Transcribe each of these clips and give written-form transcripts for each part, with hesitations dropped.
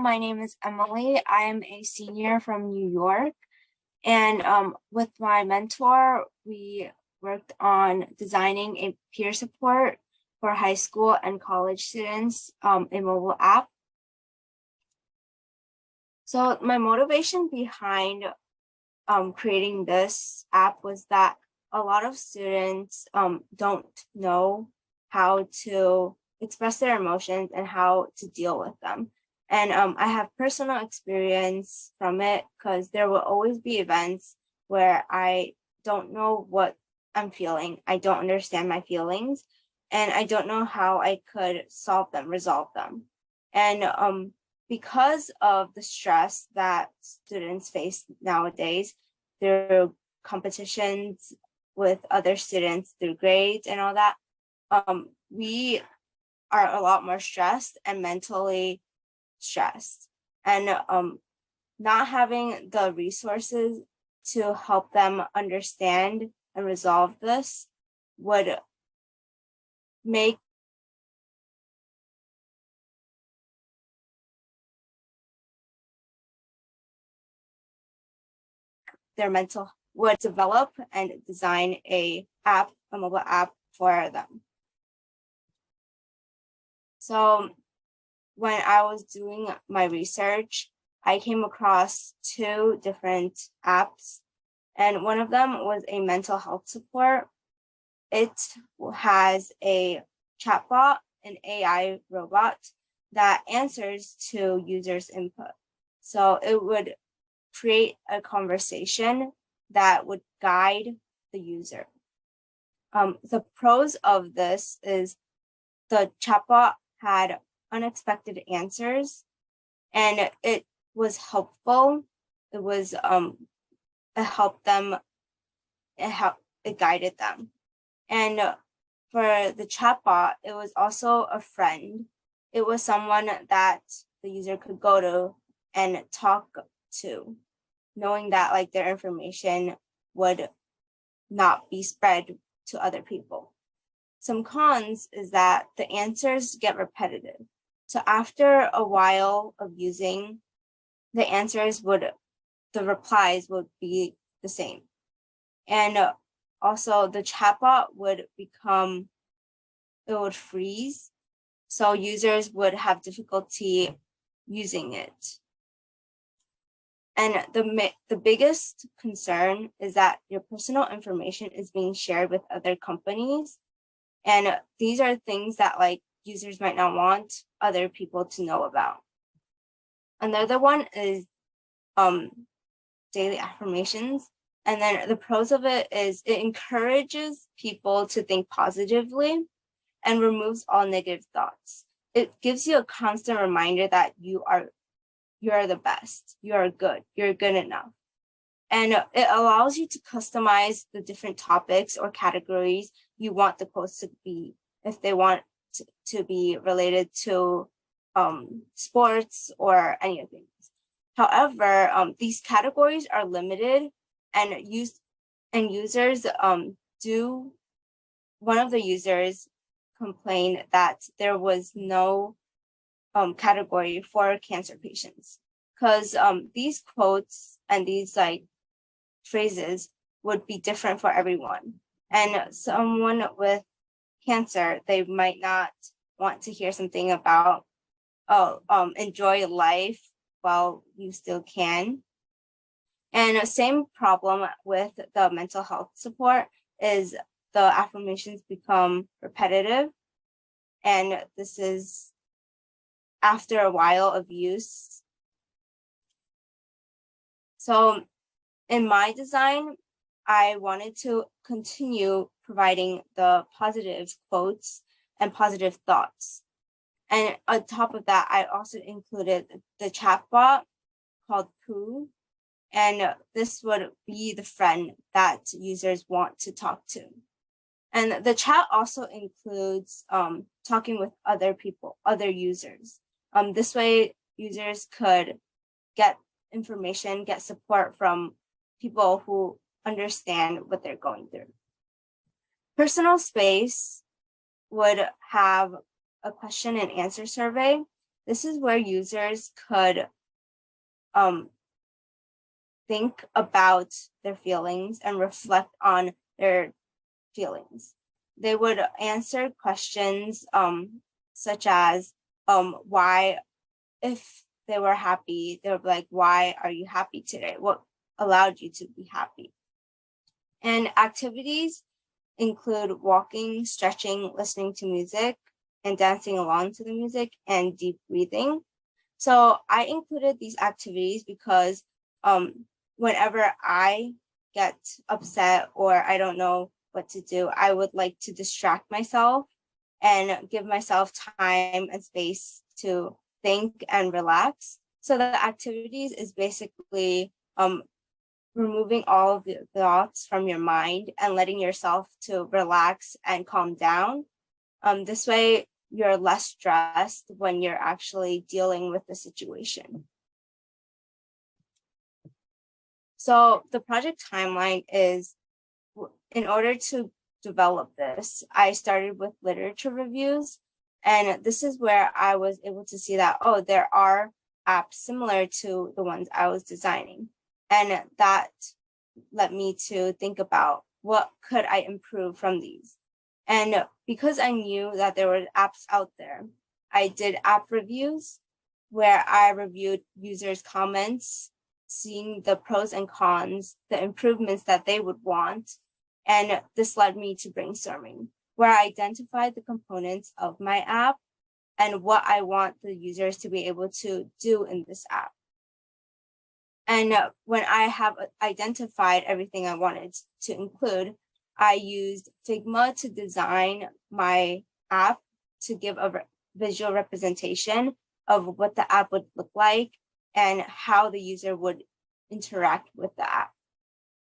my name is Emily. I'm a senior from New York. And with my mentor, we worked on designing a peer support for high school and college students, a mobile app. So my motivation behind creating this app was that a lot of students don't know how to express their emotions and how to deal with them. And I have personal experience from it because there will always be events where I don't know what I'm feeling. I don't understand my feelings, and I don't know how I could solve them, resolve them. And because of the stress that students face nowadays through competitions with other students, through grades and all that, we are a lot more stressed and mentally stressed, and not having the resources to help them understand and resolve this would make their mental would develop and design a mobile app for them. So when I was doing my research, I came across two different apps, and one of them was a mental health support. It has a chatbot, an AI robot that answers to users' input. So it would create a conversation that would guide the user. The pros of this is the chatbot had unexpected answers, and it was helpful. It was it helped them, it guided them. And for the chatbot, it was also a friend. It was someone that the user could go to and talk to, knowing that like their information would not be spread to other people. Some cons is that the answers get repetitive. So after a while of using, the replies would be the same. And also the chatbot would freeze. So users would have difficulty using it. And the biggest concern is that your personal information is being shared with other companies. And these are things that like users might not want other people to know about. Another one is daily affirmations. And then the pros of it is it encourages people to think positively and removes all negative thoughts. It gives you a constant reminder that you are the best, you are good, you're good enough. And it allows you to customize the different topics or categories you want the post to be, if they want to be related to sports or any of things. However, these categories are limited, and users one of the users complained that there was no category for cancer patients, because these quotes and these like phrases would be different for everyone. And someone with cancer, they might not want to hear something about, enjoy life while you still can. And same problem with the mental health support is the affirmations become repetitive. And this is after a while of use. So in my design, I wanted to continue providing the positive quotes and positive thoughts. And on top of that, I also included the chatbot called Pooh. And this would be the friend that users want to talk to. And the chat also includes talking with other people, other users. This way, users could get information, get support from people who understand what they're going through. Personal space would have a question and answer survey. this is where users could think about their feelings and reflect on their feelings. They would answer questions such as why, if they were happy, they would be like, why are you happy today? What allowed you to be happy? And activities include walking, stretching, listening to music, and dancing along to the music, and deep breathing. So I included these activities because whenever I get upset or I don't know what to do, I would like to distract myself and give myself time and space to think and relax. So the activities is basically removing all of the thoughts from your mind and letting yourself to relax and calm down. This way, you're less stressed when you're actually dealing with the situation. So the project timeline is, in order to develop this, I started with literature reviews. And this is where I was able to see that, oh, there are apps similar to the ones I was designing. And that led me to think about what could I improve from these. And because I knew that there were apps out there, I did app reviews where I reviewed users' comments, seeing the pros and cons, the improvements that they would want. And this led me to brainstorming, where I identified the components of my app and what I want the users to be able to do in this app. And when I have identified everything I wanted to include, I used Figma to design my app to give a visual representation of what the app would look like and how the user would interact with the app.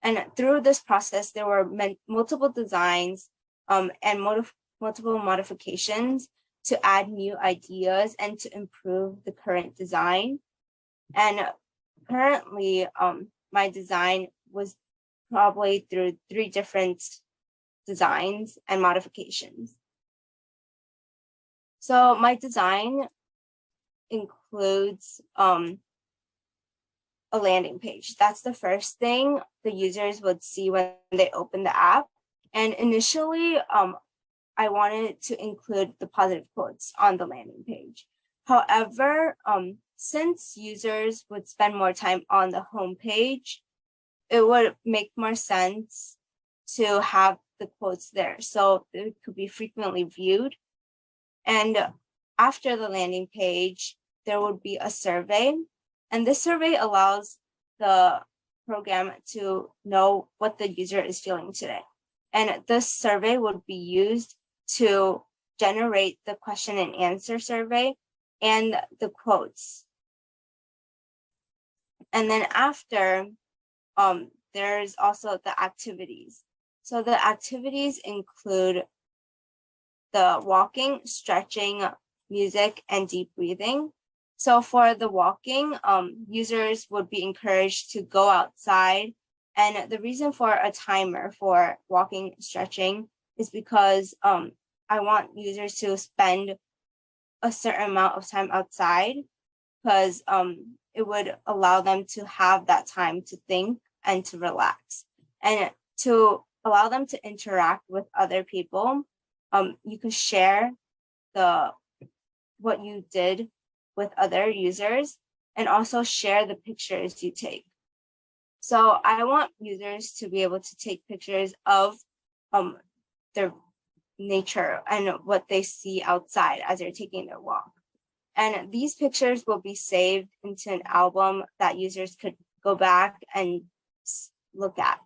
And through this process, there were multiple designs and multiple modifications to add new ideas and to improve the current design. And currently, my design was probably through 3 different designs and modifications. So my design includes a landing page. That's the first thing the users would see when they open the app. And initially, I wanted to include the positive quotes on the landing page. However, since users would spend more time on the home page, it would make more sense to have the quotes there so it could be frequently viewed. And after the landing page, there would be a survey. And this survey allows the program to know what the user is feeling today. And this survey would be used to generate the question and answer survey and the quotes. And then after, there's also the activities. So the activities include the walking, stretching, music, and deep breathing. So for the walking, users would be encouraged to go outside. And the reason for a timer for walking, stretching is because I want users to spend a certain amount of time outside, because it would allow them to have that time to think and to relax. And to allow them to interact with other people, you could share what you did with other users and also share the pictures you take. So I want users to be able to take pictures of their nature and what they see outside as they're taking their walk. And these pictures will be saved into an album that users could go back and look at.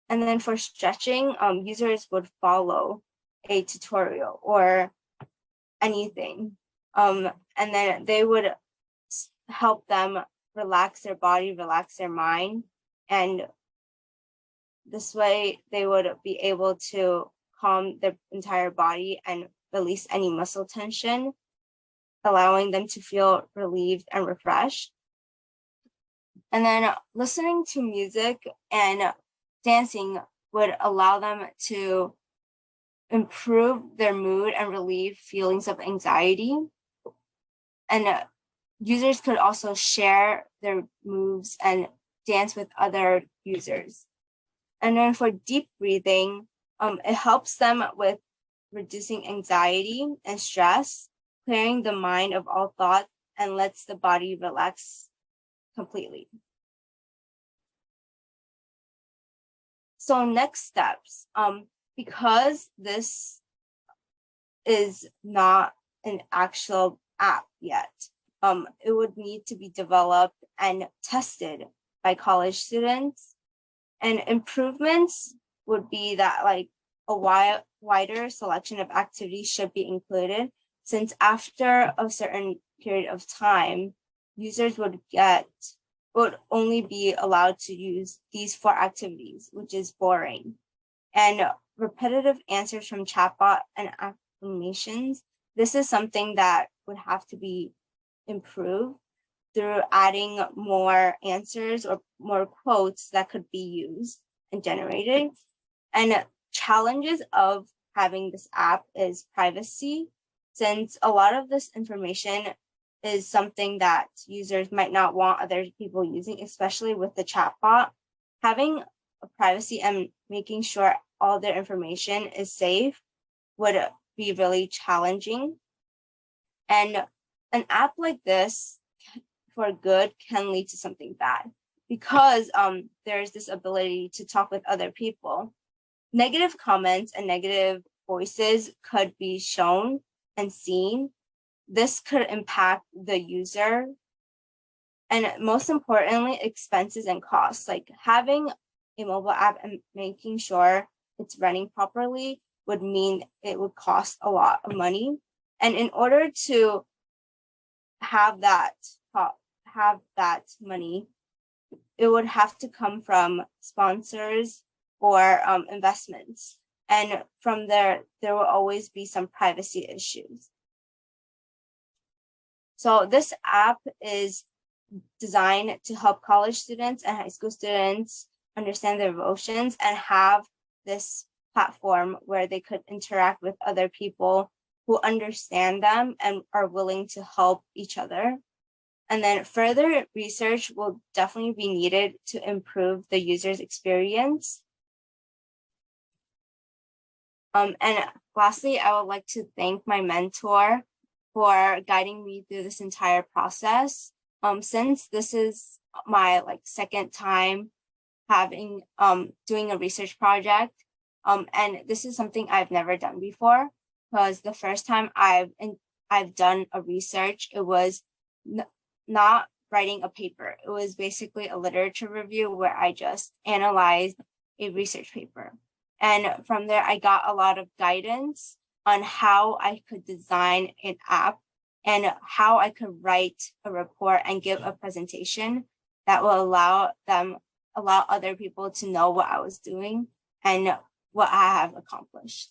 And then for stretching, users would follow a tutorial or anything. And then they would help them relax their body, relax their mind. And this way they would be able to calm their entire body and release any muscle tension, allowing them to feel relieved and refreshed. And then listening to music and dancing would allow them to improve their mood and relieve feelings of anxiety. And users could also share their moves and dance with other users. And then for deep breathing, it helps them with reducing anxiety and stress, clearing the mind of all thought, and lets the body relax completely. So next steps, because this is not an actual app yet, it would need to be developed and tested by college students. And improvements would be that like a wider selection of activities should be included, since after a certain period of time, users would only be allowed to use these 4 activities, which is boring. And repetitive answers from chatbot and affirmations, this is something that would have to be improved through adding more answers or more quotes that could be used and generated. And challenges of having this app is privacy, since a lot of this information is something that users might not want other people using, especially with the chatbot. Having a privacy and making sure all their information is safe would be really challenging. And an app like this for good can lead to something bad, because there's this ability to talk with other people. Negative comments and negative voices could be shown and seen. This could impact the user. And most importantly, expenses and costs. Like having a mobile app and making sure it's running properly would mean it would cost a lot of money. And in order to have that money, it would have to come from sponsors or investments. And from there will always be some privacy issues. So this app is designed to help college students and high school students understand their emotions and have this platform where they could interact with other people who understand them and are willing to help each other. And then further research will definitely be needed to improve the user's experience. And lastly, I would like to thank my mentor for guiding me through this entire process. Since this is my second time having doing a research project, and this is something I've never done before, because the first time I've done a research, it was not writing a paper. It was basically a literature review where I just analyzed a research paper. And from there, I got a lot of guidance on how I could design an app and how I could write a report and give a presentation that will allow other people to know what I was doing and what I have accomplished.